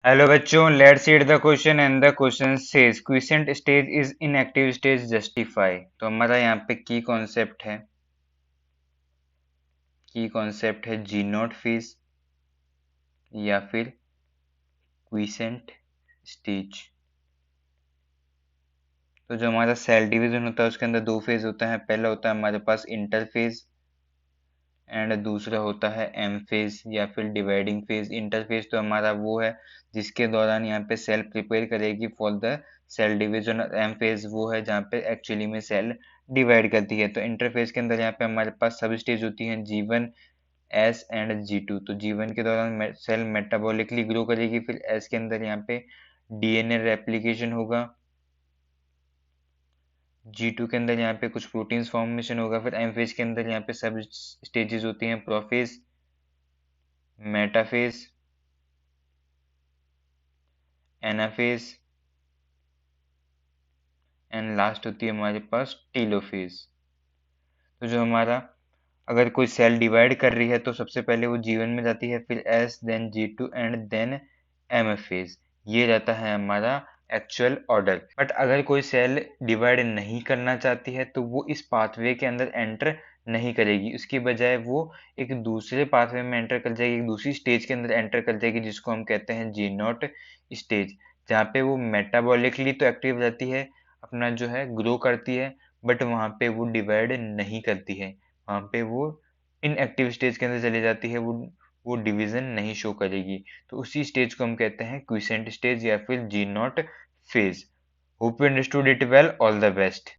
Hello बच्चों, let's read the question and the question says quiescent stage is inactive stage justify. तो हमारा यहाँ पे की कॉन्सेप्ट है जी नॉट फेज या फिर क्विसेंट स्टेज। तो जो हमारा सेल डिवीजन होता है उसके अंदर दो फेज होता है। पहला होता है हमारे पास इंटरफेज एंड दूसरा होता है एम फेज या फिर डिवाइडिंग फेज। इंटरफेज तो हमारा वो है जिसके दौरान यहाँ पे सेल प्रिपेयर करेगी फॉर द सेल डिवीजन, और एम फेज वो है जहाँ पे एक्चुअली में सेल डिवाइड करती है। तो इंटरफेज के अंदर यहाँ पे हमारे पास सब स्टेज होती हैं G1, S एंड G2। तो G1 के दौरान सेल मेटाबॉलिकली ग्रो करेगी, फिर S के अंदर यहाँ पे डीएनए रेप्लिकेशन होगा, G2 के अंदर यहाँ पे कुछ प्रोटीन्स फॉर्मेशन होगा, फिर एम फेज के अंदर यहाँ पे सब स्टेजेस होती हैं prophase, metaphase, anaphase and last होती है हमारे पास टीलोफेज। तो जो हमारा अगर कोई सेल डिवाइड कर रही है तो सबसे पहले वो G1 में जाती है, फिर S then G2 and then M phase. ये रहता है हमारा एक्चुअल ऑर्डर। बट अगर कोई सेल डिवाइड नहीं करना चाहती है तो वो इस पाथवे के अंदर एंटर नहीं करेगी, उसकी बजाय वो एक दूसरे पाथवे में एंटर कर जाएगी, एक दूसरी स्टेज के अंदर एंटर कर जाएगी जिसको हम कहते हैं जी नॉट स्टेज, जहाँ पे वो मेटाबॉलिकली तो एक्टिव रहती है, अपना जो है ग्रो करती है, बट वहाँ पे वो डिवाइड नहीं करती है। वहाँ पे वो इनएक्टिव स्टेज के अंदर चली जाती है, वो डिवीजन नहीं शो करेगी। तो उसी स्टेज को हम कहते हैं क्विसेंट स्टेज या फिर G naught phase. Hope you understood it well. All the best.